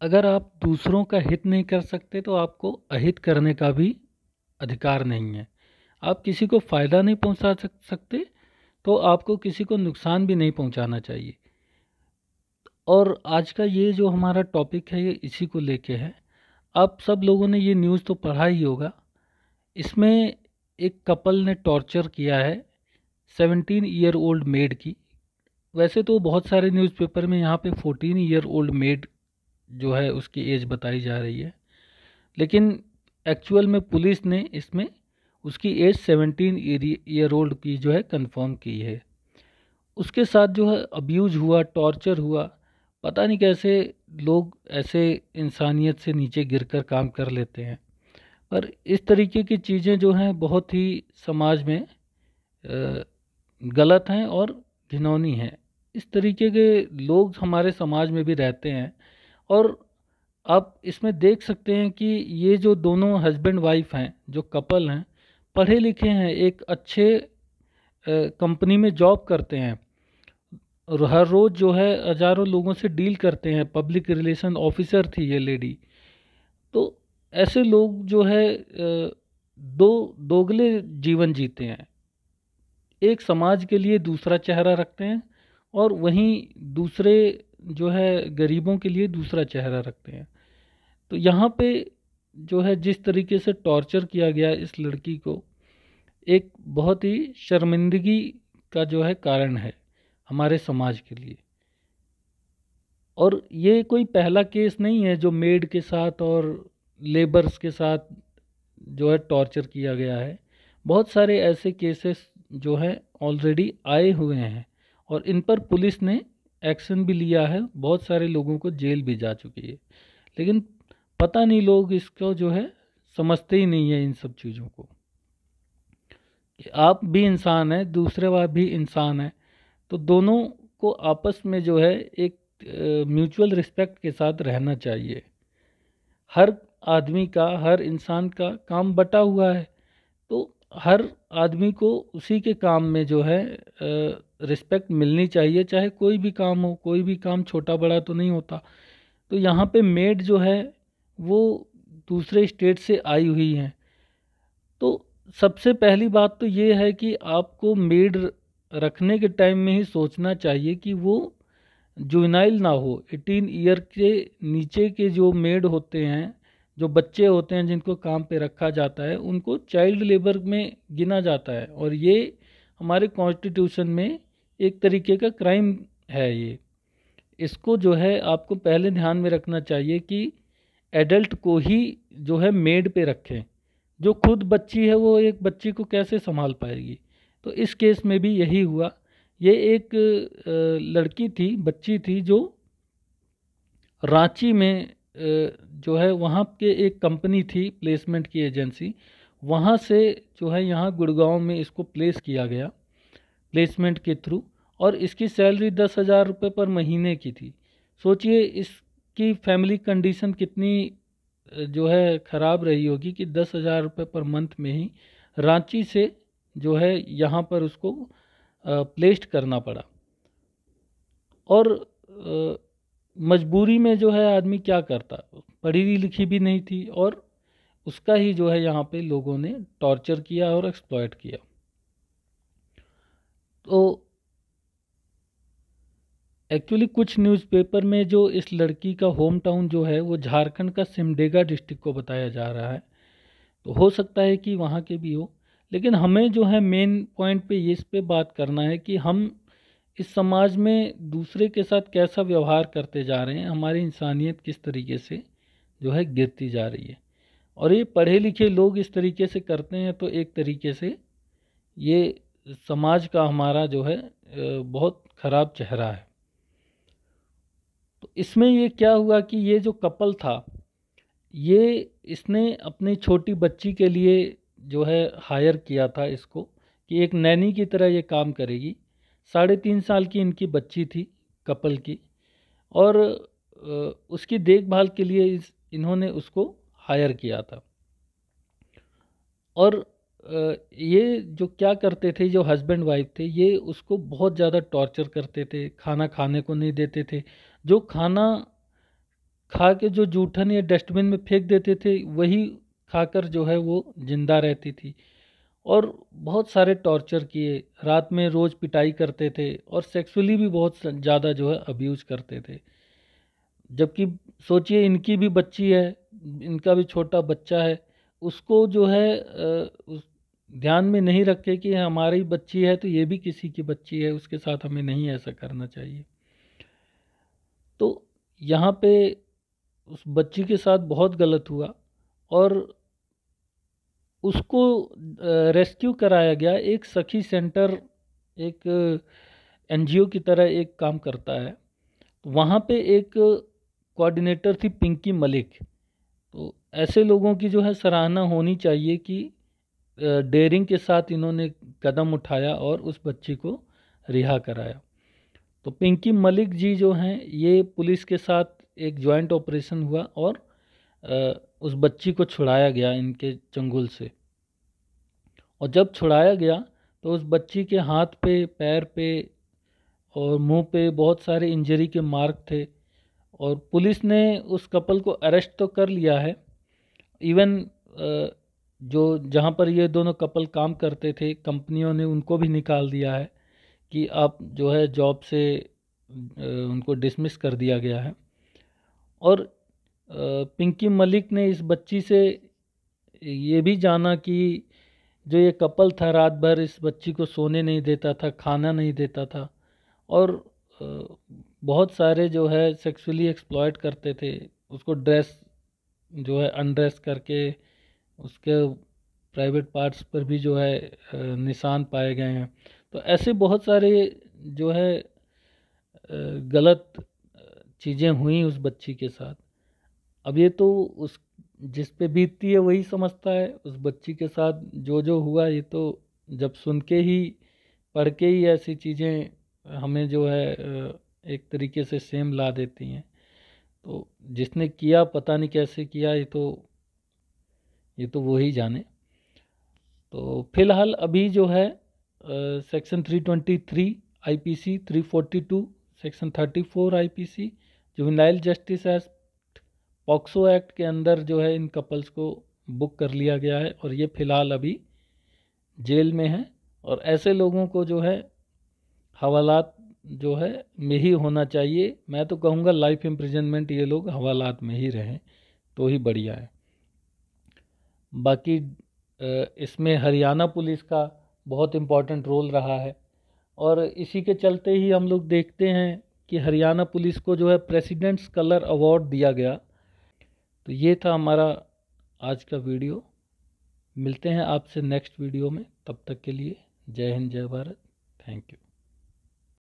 अगर आप दूसरों का हित नहीं कर सकते तो आपको अहित करने का भी अधिकार नहीं है। आप किसी को फ़ायदा नहीं पहुंचा सकते तो आपको किसी को नुकसान भी नहीं पहुंचाना चाहिए। और आज का ये जो हमारा टॉपिक है ये इसी को लेके है। आप सब लोगों ने ये न्यूज़ तो पढ़ा ही होगा। इसमें एक कपल ने टॉर्चर किया है 17 ईयर ओल्ड मेड की। वैसे तो बहुत सारे न्यूज़पेपर में यहाँ पे 14 ईयर ओल्ड मेड जो है उसकी एज बताई जा रही है, लेकिन एक्चुअल में पुलिस ने इसमें उसकी एज 17 ईयर ओल्ड की जो है कंफर्म की है। उसके साथ जो है अब्यूज हुआ, टॉर्चर हुआ। पता नहीं कैसे लोग ऐसे इंसानियत से नीचे गिरकर काम कर लेते हैं। पर इस तरीके की चीज़ें जो हैं बहुत ही समाज में गलत हैं और घिनौनी हैं। इस तरीके के लोग हमारे समाज में भी रहते हैं। और आप इसमें देख सकते हैं कि ये जो दोनों हस्बैंड वाइफ हैं, जो कपल हैं, पढ़े लिखे हैं, एक अच्छे कंपनी में जॉब करते हैं और हर रोज़ जो है हज़ारों लोगों से डील करते हैं। पब्लिक रिलेशन ऑफिसर थी ये लेडी। तो ऐसे लोग जो है दो दोगले जीवन जीते हैं। एक समाज के लिए दूसरा चेहरा रखते हैं और वहीं दूसरे जो है गरीबों के लिए दूसरा चेहरा रखते हैं। तो यहाँ पे जो है जिस तरीके से टॉर्चर किया गया इस लड़की को, एक बहुत ही शर्मिंदगी का जो है कारण है हमारे समाज के लिए। और ये कोई पहला केस नहीं है जो मेड के साथ और लेबर्स के साथ जो है टॉर्चर किया गया है। बहुत सारे ऐसे केसेस जो है ऑलरेडी आए हुए हैं और इन पर पुलिस ने एक्शन भी लिया है। बहुत सारे लोगों को जेल भी जा चुकी है, लेकिन पता नहीं लोग इसको जो है समझते ही नहीं है इन सब चीज़ों को कि आप भी इंसान हैं, दूसरे वाला भी इंसान है। तो दोनों को आपस में जो है एक म्यूचुअल रिस्पेक्ट के साथ रहना चाहिए। हर आदमी का, हर इंसान का काम बटा हुआ है, तो हर आदमी को उसी के काम में जो है रिस्पेक्ट मिलनी चाहिए। चाहे कोई भी काम हो, कोई भी काम छोटा बड़ा तो नहीं होता। तो यहाँ पे मेड जो है वो दूसरे स्टेट से आई हुई हैं। तो सबसे पहली बात तो ये है कि आपको मेड रखने के टाइम में ही सोचना चाहिए कि वो जुवेनाइल ना हो। 18 ईयर के नीचे के जो मेड होते हैं, जो बच्चे होते हैं जिनको काम पे रखा जाता है, उनको चाइल्ड लेबर में गिना जाता है। और ये हमारे कॉन्स्टिट्यूशन में एक तरीके का क्राइम है। ये इसको जो है आपको पहले ध्यान में रखना चाहिए कि एडल्ट को ही जो है मेड पे रखें। जो खुद बच्ची है वो एक बच्ची को कैसे संभाल पाएगी। तो इस केस में भी यही हुआ। ये एक लड़की थी, बच्ची थी, जो रांची में जो है वहाँ के एक कंपनी थी प्लेसमेंट की एजेंसी, वहाँ से जो है यहाँ गुड़गांव में इसको प्लेस किया गया प्लेसमेंट के थ्रू। और इसकी सैलरी 10,000 रुपये पर महीने की थी। सोचिए इसकी फैमिली कंडीशन कितनी जो है ख़राब रही होगी कि 10,000 रुपये पर मंथ में ही रांची से जो है यहाँ पर उसको प्लेस्ड करना पड़ा। और मजबूरी में जो है आदमी क्या करता, पढ़ी लिखी भी नहीं थी और उसका ही जो है यहाँ पे लोगों ने टॉर्चर किया और एक्सप्लॉइट किया। तो एक्चुअली कुछ न्यूज़पेपर में जो इस लड़की का होम टाउन जो है वो झारखंड का सिमडेगा डिस्ट्रिक्ट को बताया जा रहा है। तो हो सकता है कि वहाँ के भी हो, लेकिन हमें जो है मेन पॉइंट पे इस पे बात करना है कि हम इस समाज में दूसरे के साथ कैसा व्यवहार करते जा रहे हैं, हमारी इंसानियत किस तरीके से जो है गिरती जा रही है। और ये पढ़े लिखे लोग इस तरीके से करते हैं तो एक तरीके से ये समाज का हमारा जो है बहुत ख़राब चेहरा है। तो इसमें ये क्या हुआ कि ये जो कपल था, ये इसने अपनी छोटी बच्ची के लिए जो है हायर किया था इसको कि एक नैनी की तरह ये काम करेगी। 3.5 साल की इनकी बच्ची थी कपल की। और उसकी देखभाल के लिए इन्होंने उसको हायर किया था। और ये जो क्या करते थे, जो हस्बैंड वाइफ थे, ये उसको बहुत ज़्यादा टॉर्चर करते थे, खाना खाने को नहीं देते थे। जो खाना खा के जो जूठन या डस्टबिन में फेंक देते थे वही खाकर जो है वो जिंदा रहती थी। और बहुत सारे टॉर्चर किए, रात में रोज़ पिटाई करते थे और सेक्सुअली भी बहुत ज़्यादा जो है अब्यूज़ करते थे। जबकि सोचिए इनकी भी बच्ची है, इनका भी छोटा बच्चा है, उसको जो है उस ध्यान में नहीं रखे कि हमारी बच्ची है तो ये भी किसी की बच्ची है, उसके साथ हमें नहीं ऐसा करना चाहिए। तो यहाँ पे उस बच्ची के साथ बहुत गलत हुआ और उसको रेस्क्यू कराया गया। एक सखी सेंटर एक एनजीओ की तरह एक काम करता है। वहाँ पे एक कोऑर्डिनेटर थी पिंकी मलिक। तो ऐसे लोगों की जो है सराहना होनी चाहिए कि डेयरिंग के साथ इन्होंने कदम उठाया और उस बच्ची को रिहा कराया। तो पिंकी मलिक जी जो हैं ये पुलिस के साथ एक जॉइंट ऑपरेशन हुआ और उस बच्ची को छुड़ाया गया इनके चंगुल से। और जब छुड़ाया गया तो उस बच्ची के हाथ पे, पैर पे और मुंह पे बहुत सारे इंजरी के मार्क थे। और पुलिस ने उस कपल को अरेस्ट तो कर लिया है। इवन जो जहाँ पर ये दोनों कपल काम करते थे, कंपनियों ने उनको भी निकाल दिया है कि आप जो है जॉब से उनको डिसमिस कर दिया गया है। और पिंकी मलिक ने इस बच्ची से ये भी जाना कि जो ये कपल था रात भर इस बच्ची को सोने नहीं देता था, खाना नहीं देता था और बहुत सारे जो है सेक्सुअली एक्सप्लॉयट करते थे। उसको ड्रेस जो है अनड्रेस करके उसके प्राइवेट पार्ट्स पर भी जो है निशान पाए गए हैं। तो ऐसे बहुत सारे जो है गलत चीज़ें हुई उस बच्ची के साथ। अब ये तो उस जिस पे बीतती है वही समझता है। उस बच्ची के साथ जो जो हुआ ये तो जब सुन के ही, पढ़ के ही ऐसी चीज़ें हमें जो है एक तरीके से सेम ला देती हैं। तो जिसने किया पता नहीं कैसे किया, ये तो वो ही जाने। तो फिलहाल अभी जो है section 323 IPC, 342 section 34 IPC, juvenile justice act, POCSO act के अंदर जो है इन कपल्स को बुक कर लिया गया है और ये फ़िलहाल अभी जेल में है। और ऐसे लोगों को जो है हवालात जो है में ही होना चाहिए। मैं तो कहूँगा लाइफ इम्प्रिजनमेंट ये लोग हवालात में ही रहें तो ही बढ़िया है। बाकी इसमें हरियाणा पुलिस का बहुत इम्पोर्टेंट रोल रहा है और इसी के चलते ही हम लोग देखते हैं कि हरियाणा पुलिस को जो है प्रेसिडेंट्स कलर अवार्ड दिया गया। तो ये था हमारा आज का वीडियो। मिलते हैं आपसे नेक्स्ट वीडियो में, तब तक के लिए जय हिंद जय भारत, थैंक यू।